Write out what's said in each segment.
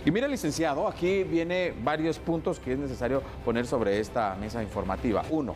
Y mire, licenciado, aquí viene varios puntos que es necesario poner sobre esta mesa informativa. Uno,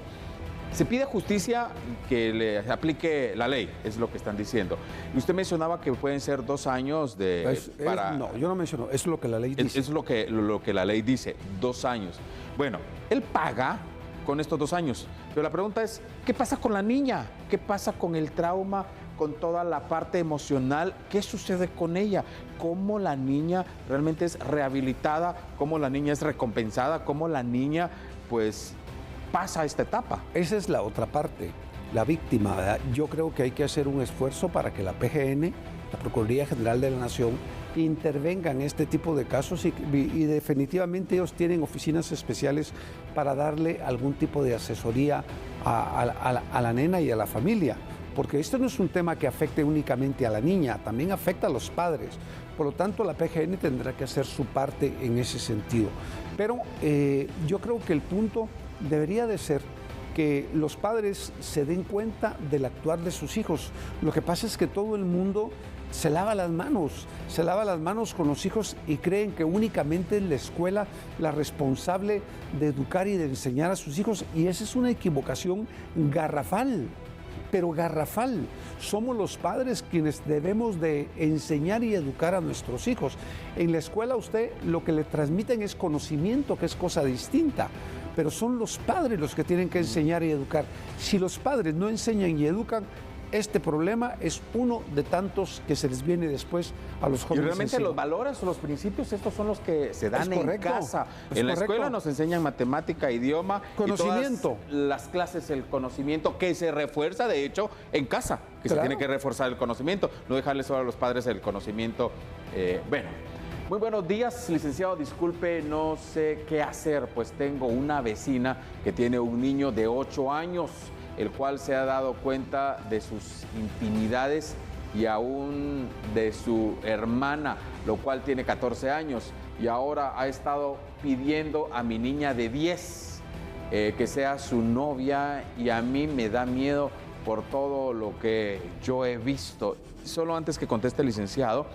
se pide justicia que le aplique la ley, es lo que están diciendo. Y usted mencionaba que pueden ser 2 años No, yo no menciono, es lo que la ley dice. Es lo que la ley dice, 2 años. Bueno, él paga con estos 2 años, pero la pregunta es, ¿qué pasa con la niña? ¿Qué pasa con el trauma? Con toda la parte emocional, ¿qué sucede con ella? ¿Cómo la niña realmente es rehabilitada? ¿Cómo la niña es recompensada? ¿Cómo la niña, pues, pasa esta etapa? Esa es la otra parte, la víctima, ¿verdad? Yo creo que hay que hacer un esfuerzo para que la PGN, la Procuraduría General de la Nación, intervenga en este tipo de casos y definitivamente ellos tienen oficinas especiales para darle algún tipo de asesoría a la nena y a la familia. Porque esto no es un tema que afecte únicamente a la niña, también afecta a los padres. Por lo tanto, la PGN tendrá que hacer su parte en ese sentido. Pero yo creo que el punto debería de ser que los padres se den cuenta del actuar de sus hijos. Lo que pasa es que todo el mundo se lava las manos con los hijos y creen que únicamente es la escuela la responsable de educar y de enseñar a sus hijos, y esa es una equivocación garrafal. Pero garrafal, somos los padres quienes debemos de enseñar y educar a nuestros hijos. En la escuela usted lo que le transmiten es conocimiento, que es cosa distinta, pero son los padres los que tienen que enseñar y educar. Si los padres no enseñan y educan, este problema es uno de tantos que se les viene después a los jóvenes. Y realmente los valores o los principios, estos son los que se dan en casa. En la escuela nos enseñan matemática, idioma, conocimiento. Y todas las clases, el conocimiento que se refuerza, de hecho, en casa, que se tiene que reforzar el conocimiento, no dejarle solo a los padres el conocimiento. Bueno. Muy buenos días, licenciado. Disculpe, no sé qué hacer, pues tengo una vecina que tiene un niño de 8 años, el cual se ha dado cuenta de sus intimidades y aún de su hermana, lo cual tiene 14 años, y ahora ha estado pidiendo a mi niña de 10 que sea su novia, y a mí me da miedo por todo lo que yo he visto. Solo antes que conteste el licenciado,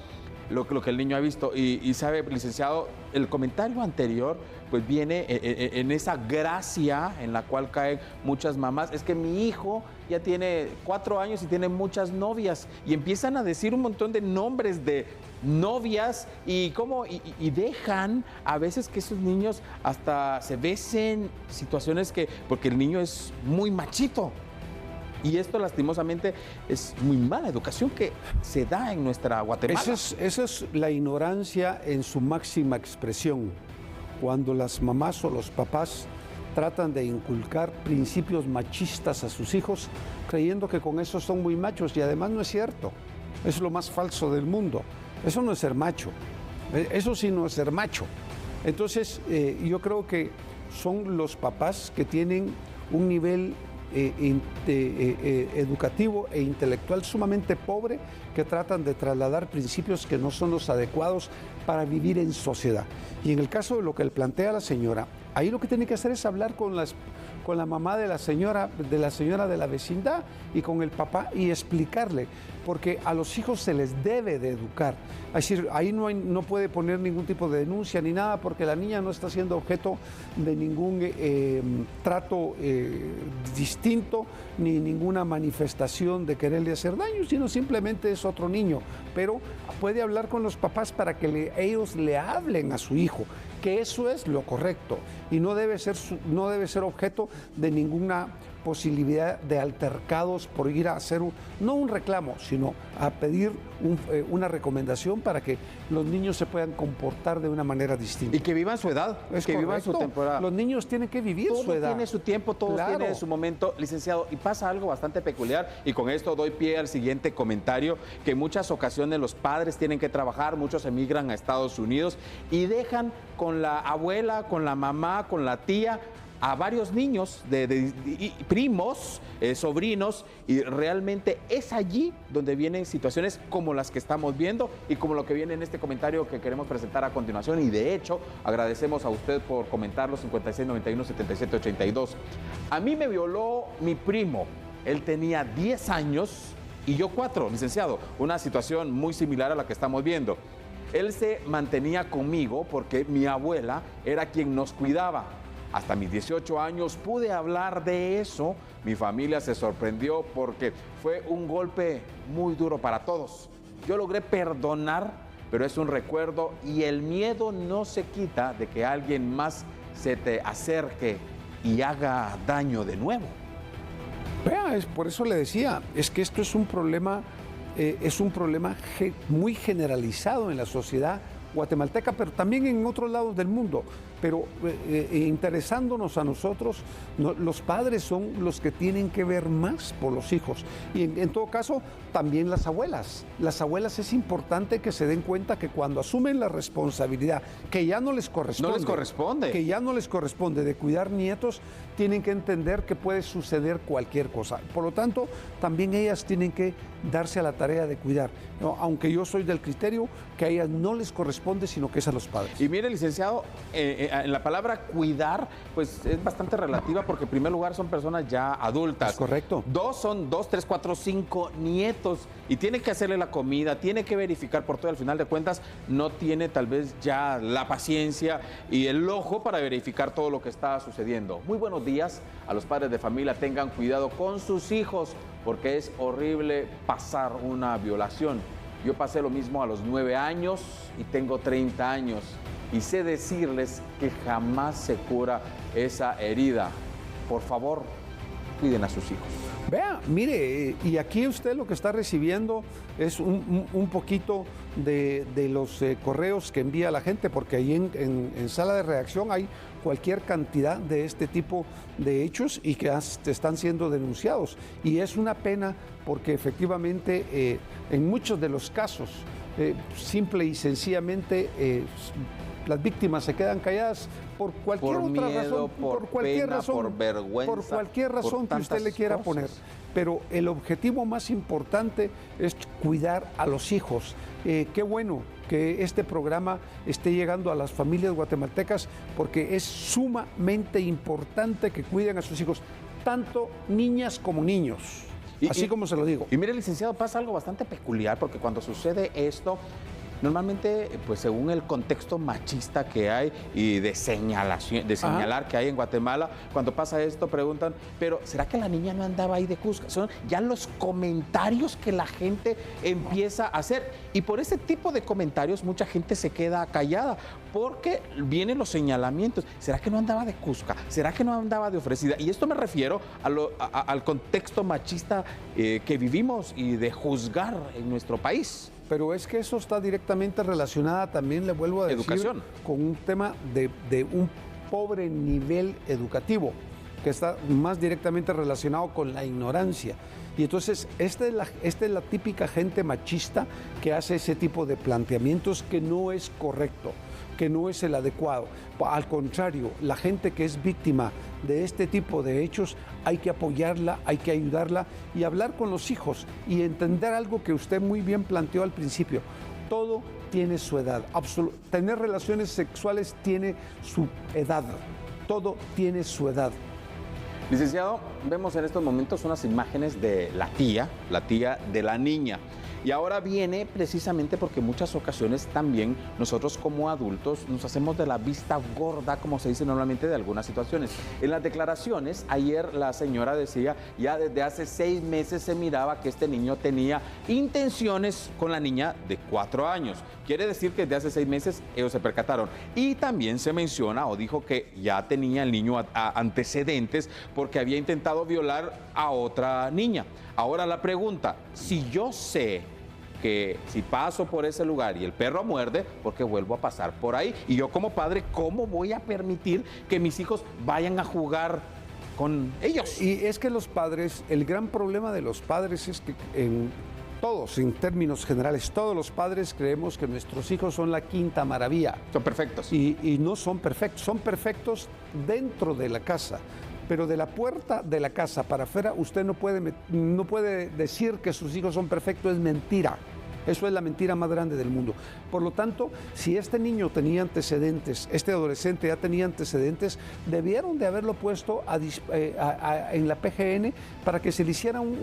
lo que el niño ha visto. Y sabe, licenciado, el comentario anterior pues viene en esa gracia en la cual caen muchas mamás. Es que mi hijo ya tiene 4 años y tiene muchas novias, y empiezan a decir un montón de nombres de novias y dejan a veces que esos niños hasta se besen, situaciones porque el niño es muy machito. Y esto lastimosamente es muy mala educación que se da en nuestra Guatemala. Esa es la ignorancia en su máxima expresión. Cuando las mamás o los papás tratan de inculcar principios machistas a sus hijos, creyendo que con eso son muy machos, y además no es cierto. Es lo más falso del mundo. Eso no es ser macho. Eso sí no es ser macho. Entonces, yo creo que son los papás que tienen un nivel educativo e intelectual sumamente pobre, que tratan de trasladar principios que no son los adecuados para vivir en sociedad. Y en el caso de lo que le plantea la señora, ahí lo que tiene que hacer es hablar con la mamá de la señora de la vecindad y con el papá, y explicarle, porque a los hijos se les debe de educar. Es decir, ahí no puede poner ningún tipo de denuncia ni nada, porque la niña no está siendo objeto de ningún trato distinto, ni ninguna manifestación de quererle hacer daño, sino simplemente es otro niño. Pero puede hablar con los papás para que ellos le hablen a su hijo, que eso es lo correcto, y no debe ser objeto de ninguna posibilidad de altercados por ir a hacer no un reclamo, sino a pedir una recomendación para que los niños se puedan comportar de una manera distinta. Y que vivan su edad, que vivan su temporada. Los niños tienen que vivir su edad. Todo tiene su tiempo, todo tiene su momento, licenciado. Y pasa algo bastante peculiar, y con esto doy pie al siguiente comentario, que en muchas ocasiones los padres tienen que trabajar, muchos emigran a Estados Unidos y dejan con la abuela, con la mamá, con la tía, a varios niños, primos, sobrinos, y realmente es allí donde vienen situaciones como las que estamos viendo y como lo que viene en este comentario que queremos presentar a continuación. Y de hecho, agradecemos a usted por comentarlo, 5691-7782. A mí me violó mi primo, él tenía 10 años y yo 4, licenciado, una situación muy similar a la que estamos viendo. Él se mantenía conmigo porque mi abuela era quien nos cuidaba. Hasta mis 18 años pude hablar de eso. Mi familia se sorprendió porque fue un golpe muy duro para todos. Yo logré perdonar, pero es un recuerdo y el miedo no se quita de que alguien más se te acerque y haga daño de nuevo. Vea, por eso le decía, es que esto es un problema muy generalizado en la sociedad guatemalteca, pero también en otros lados del mundo. Pero interesándonos a nosotros, los padres son los que tienen que ver más por los hijos. Y en todo caso, también las abuelas. Las abuelas es importante que se den cuenta que cuando asumen la responsabilidad, que ya no les corresponde. Que ya no les corresponde de cuidar nietos, tienen que entender que puede suceder cualquier cosa. Por lo tanto, también ellas tienen que darse a la tarea de cuidar. ¿No? Aunque yo soy del criterio que a ellas no les corresponde, sino que es a los padres. Y mire, licenciado, en la palabra cuidar, pues es bastante relativa porque en primer lugar son personas ya adultas. Es correcto. Son 2, 3, 4, 5 nietos y tiene que hacerle la comida, tiene que verificar por todo. Al final de cuentas, no tiene tal vez ya la paciencia y el ojo para verificar todo lo que está sucediendo. Muy buenos días a los padres de familia. Tengan cuidado con sus hijos porque es horrible pasar una violación. Yo pasé lo mismo a los 9 años y tengo 30 años. Y sé decirles que jamás se cura esa herida. Por favor, cuiden a sus hijos. Vea, mire, y aquí usted lo que está recibiendo es un poquito de los correos que envía la gente, porque ahí en sala de redacción hay cualquier cantidad de este tipo de hechos y que están siendo denunciados. Y es una pena porque efectivamente en muchos de los casos, simple y sencillamente, las víctimas se quedan calladas por cualquier otra razón, por cualquier razón, por vergüenza, por cualquier razón que usted le quiera poner. Pero el objetivo más importante es cuidar a los hijos. Qué bueno que este programa esté llegando a las familias guatemaltecas porque es sumamente importante que cuiden a sus hijos, tanto niñas como niños. Así como se lo digo. Y mire, licenciado, pasa algo bastante peculiar porque cuando sucede esto, normalmente, pues según el contexto machista que hay y de señalar que hay en Guatemala, cuando pasa esto preguntan, pero ¿será que la niña no andaba ahí de Cusca? Son ya los comentarios que la gente empieza a hacer. Y por ese tipo de comentarios mucha gente se queda callada porque vienen los señalamientos. ¿Será que no andaba de Cusca? ¿Será que no andaba de ofrecida? Y esto me refiero al contexto machista que vivimos y de juzgar en nuestro país. Pero es que eso está directamente relacionada, también le vuelvo a decir, educación, con un tema de un pobre nivel educativo, que está más directamente relacionado con la ignorancia. Y entonces, esta es la típica gente machista que hace ese tipo de planteamientos que no es correcto, que no es el adecuado. Al contrario, la gente que es víctima de este tipo de hechos, hay que apoyarla, hay que ayudarla y hablar con los hijos y entender algo que usted muy bien planteó al principio. Todo tiene su edad. Tener relaciones sexuales tiene su edad. Todo tiene su edad. Licenciado, vemos en estos momentos unas imágenes de la tía de la niña. Y ahora viene precisamente porque en muchas ocasiones también nosotros como adultos nos hacemos de la vista gorda, como se dice normalmente, de algunas situaciones. En las declaraciones, ayer la señora decía, ya desde hace 6 meses se miraba que este niño tenía intenciones con la niña de 4 años. Quiere decir que desde hace 6 meses ellos se percataron. Y también se menciona o dijo que ya tenía el niño antecedentes porque había intentado violar a otra niña. Ahora la pregunta, si yo sé que si paso por ese lugar y el perro muerde, porque vuelvo a pasar por ahí, y yo como padre, ¿cómo voy a permitir que mis hijos vayan a jugar con ellos? Y es que los padres, el gran problema de los padres es que en términos generales, todos los padres creemos que nuestros hijos son la quinta maravilla. Son perfectos. Y no son perfectos dentro de la casa. Pero de la puerta de la casa para afuera, usted no puede decir que sus hijos son perfectos, es mentira. Eso es la mentira más grande del mundo. Por lo tanto, si este niño tenía antecedentes, este adolescente ya tenía antecedentes, debieron de haberlo puesto en la PGN para que se le hiciera un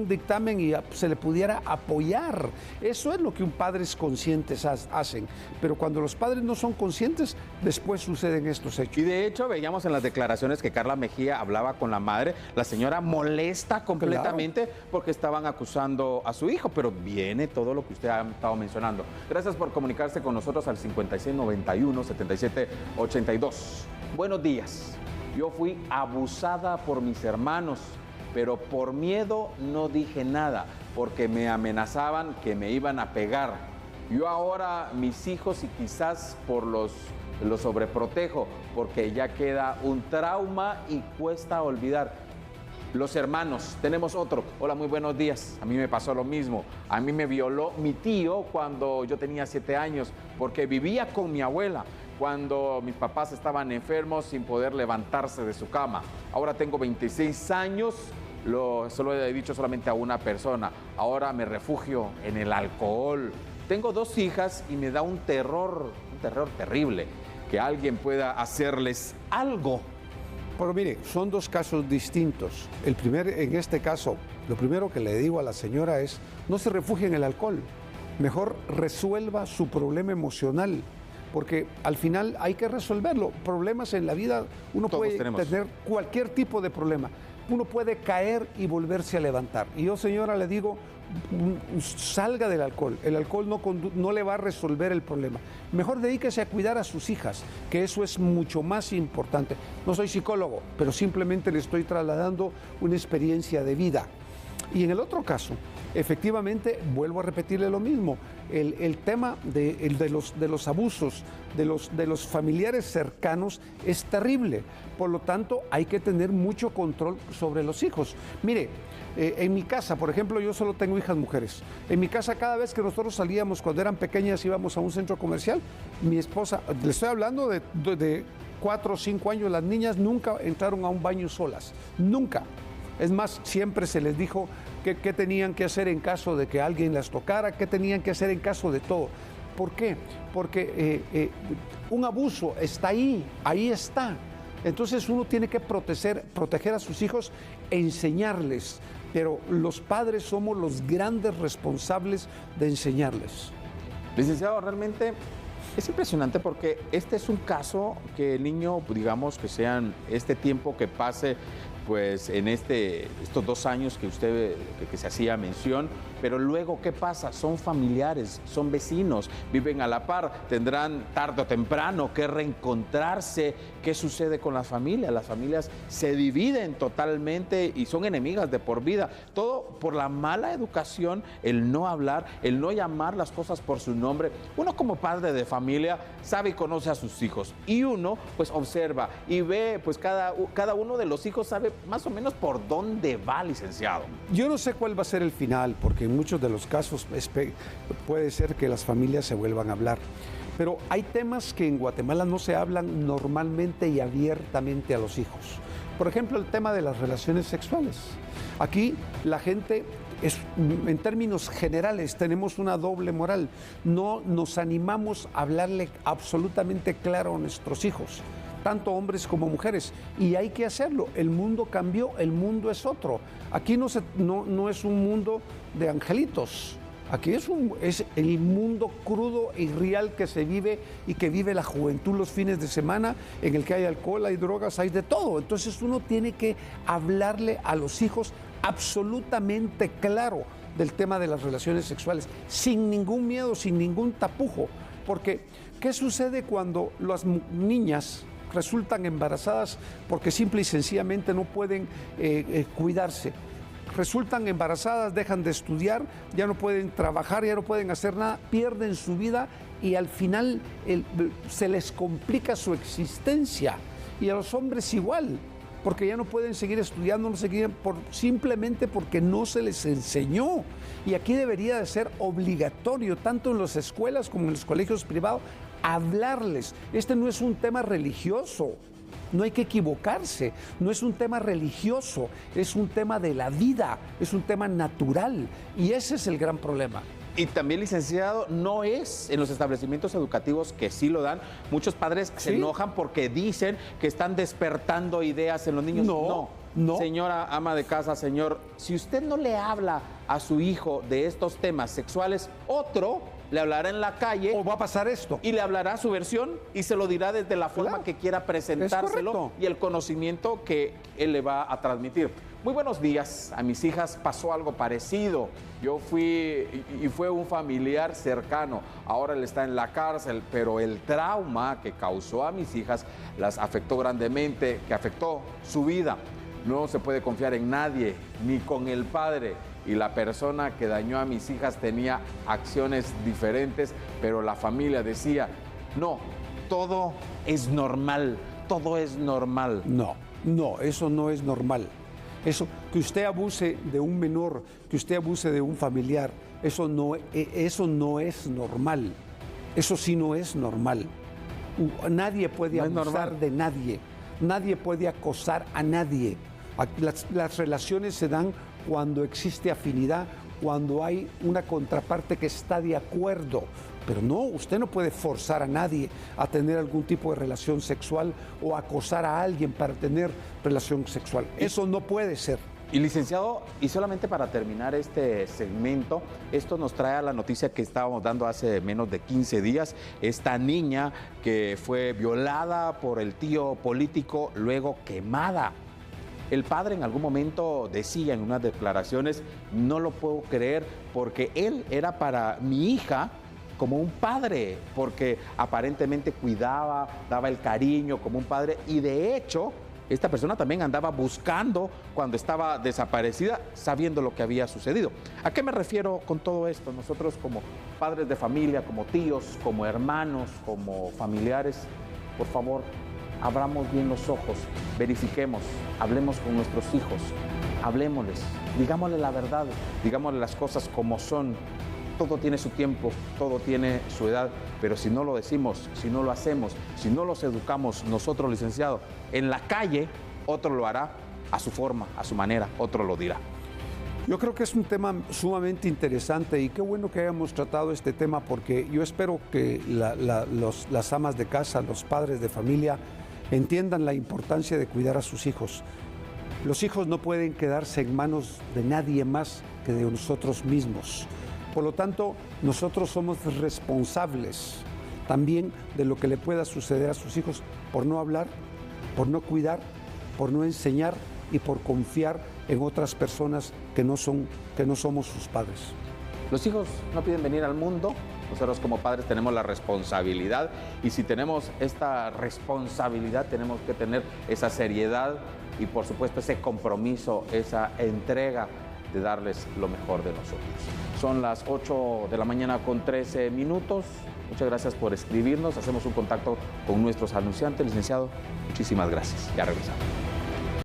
dictamen y se le pudiera apoyar. Eso es lo que un padres conscientes hacen. Pero cuando los padres no son conscientes, después suceden estos hechos. Y de hecho veíamos en las declaraciones que Carla Mejía hablaba con la madre, la señora molesta completamente porque estaban acusando a su hijo, pero viene todo lo que usted ha estado mencionando. Gracias por comunicarse con nosotros al 5691-7782. Buenos días. Yo fui abusada por mis hermanos, pero por miedo no dije nada, porque me amenazaban que me iban a pegar. Yo ahora mis hijos y quizás los sobreprotejo, porque ya queda un trauma y cuesta olvidar. Los hermanos, tenemos otro. Hola, muy buenos días. A mí me pasó lo mismo. A mí me violó mi tío cuando yo tenía 7 años, porque vivía con mi abuela cuando mis papás estaban enfermos sin poder levantarse de su cama. Ahora tengo 26 años, solo he dicho solamente a una persona. Ahora me refugio en el alcohol. Tengo 2 hijas y me da un terror terrible, que alguien pueda hacerles algo. Pero mire, son 2 casos distintos. En este caso, lo primero que le digo a la señora es, no se refugie en el alcohol. Mejor resuelva su problema emocional, porque al final hay que resolverlo. Problemas en la vida, uno puede tener cualquier tipo de problema. Uno puede caer y volverse a levantar. Y yo, señora, le digo, salga del alcohol. El alcohol no le va a resolver el problema. Mejor dedíquese a cuidar a sus hijas, que eso es mucho más importante. No soy psicólogo, pero simplemente le estoy trasladando una experiencia de vida. Y en el otro caso, efectivamente, vuelvo a repetirle lo mismo, el tema de los abusos de los familiares cercanos es terrible. Por lo tanto, hay que tener mucho control sobre los hijos. Mire, en mi casa, por ejemplo, yo solo tengo hijas mujeres. En mi casa, cada vez que nosotros salíamos, cuando eran pequeñas, íbamos a un centro comercial, mi esposa, le estoy hablando de 4 o 5 años, las niñas nunca entraron a un baño solas, nunca. Es más, siempre se les dijo qué tenían que hacer en caso de que alguien las tocara, qué tenían que hacer en caso de todo. ¿Por qué? Porque un abuso está ahí está. Entonces uno tiene que proteger a sus hijos e enseñarles, pero los padres somos los grandes responsables de enseñarles. Licenciado, realmente es impresionante porque este es un caso que el niño, digamos, que sean este tiempo que pase, pues en estos 2 años que usted que se hacía mención, pero luego, ¿qué pasa? Son familiares, son vecinos, viven a la par, tendrán tarde o temprano que reencontrarse. ¿Qué sucede con las familias? Las familias se dividen totalmente y son enemigas de por vida. Todo por la mala educación, el no hablar, el no llamar las cosas por su nombre. Uno como padre de familia sabe y conoce a sus hijos y uno pues observa y ve, pues cada uno de los hijos sabe más o menos por dónde va, licenciado. Yo no sé cuál va a ser el final, porque en muchos de los casos puede ser que las familias se vuelvan a hablar. Pero hay temas que en Guatemala no se hablan normalmente y abiertamente a los hijos. Por ejemplo, el tema de las relaciones sexuales. Aquí la gente, en términos generales, tenemos una doble moral. No nos animamos a hablarle absolutamente claro a nuestros hijos, tanto hombres como mujeres, y hay que hacerlo. El mundo cambió, el mundo es otro. Aquí no es un mundo de angelitos, aquí es el mundo crudo y real que se vive y que vive la juventud los fines de semana, en el que hay alcohol, hay drogas, hay de todo. Entonces uno tiene que hablarle a los hijos absolutamente claro del tema de las relaciones sexuales, sin ningún miedo, sin ningún tapujo, porque ¿qué sucede cuando las niñas resultan embarazadas porque simple y sencillamente no pueden cuidarse? Resultan embarazadas, dejan de estudiar, ya no pueden trabajar, ya no pueden hacer nada, pierden su vida y al final se les complica su existencia. Y a los hombres igual, porque ya no pueden seguir estudiando, simplemente porque no se les enseñó. Y aquí debería de ser obligatorio, tanto en las escuelas como en los colegios privados, hablarles. Este no es un tema religioso, No hay que equivocarse, no es un tema religioso, es un tema de la vida, es un tema natural y ese es el gran problema. Y también, licenciado, no es en los establecimientos educativos que sí lo dan. Muchos padres se enojan porque dicen que están despertando ideas en los niños. No. Señora ama de casa, señor, si usted no le habla a su hijo de estos temas sexuales, otro le hablará en la calle. O va a pasar esto. Y le hablará su versión y se lo dirá desde la forma que quiera presentárselo y el conocimiento que él le va a transmitir. Muy buenos días. A mis hijas pasó algo parecido. Yo fui y fue un familiar cercano. Ahora él está en la cárcel, pero el trauma que causó a mis hijas las afectó grandemente, que afectó su vida. No se puede confiar en nadie, ni con el padre. Y la persona que dañó a mis hijas tenía acciones diferentes, pero la familia decía, no, todo es normal, todo es normal. No, eso no es normal. Eso, que usted abuse de un menor, que usted abuse de un familiar, eso no es normal. Eso sí no es normal. Nadie puede abusar de nadie. Nadie puede acosar a nadie. Las relaciones se dan cuando existe afinidad, cuando hay una contraparte que está de acuerdo. Pero no, usted no puede forzar a nadie a tener algún tipo de relación sexual o acosar a alguien para tener relación sexual. Eso no puede ser. Y licenciado, y solamente para terminar este segmento, esto nos trae a la noticia que estábamos dando hace menos de 15 días, esta niña que fue violada por el tío político, luego quemada. El padre en algún momento decía en unas declaraciones, no lo puedo creer porque él era para mi hija como un padre, porque aparentemente cuidaba, daba el cariño como un padre y de hecho esta persona también andaba buscando cuando estaba desaparecida, sabiendo lo que había sucedido. ¿A qué me refiero con todo esto? Nosotros como padres de familia, como tíos, como hermanos, como familiares, por favor, abramos bien los ojos, verifiquemos, hablemos con nuestros hijos, hablémosles, digámosle la verdad, digámosle las cosas como son. Todo tiene su tiempo, todo tiene su edad, pero si no lo decimos, si no lo hacemos, si no los educamos nosotros, licenciado, en la calle, otro lo hará a su forma, a su manera, otro lo dirá. Yo creo que es un tema sumamente interesante y qué bueno que hayamos tratado este tema porque yo espero que las amas de casa, los padres de familia entiendan la importancia de cuidar a sus hijos. Los hijos no pueden quedarse en manos de nadie más que de nosotros mismos. Por lo tanto, nosotros somos responsables también de lo que le pueda suceder a sus hijos por no hablar, por no cuidar, por no enseñar y por confiar en otras personas que no somos sus padres. Los hijos no piden venir al mundo. Nosotros como padres tenemos la responsabilidad y si tenemos esta responsabilidad tenemos que tener esa seriedad y por supuesto ese compromiso, esa entrega de darles lo mejor de nosotros. Son las 8 de la mañana con 13 minutos. Muchas gracias por escribirnos. Hacemos un contacto con nuestros anunciantes. Licenciado, muchísimas gracias. Ya regresamos.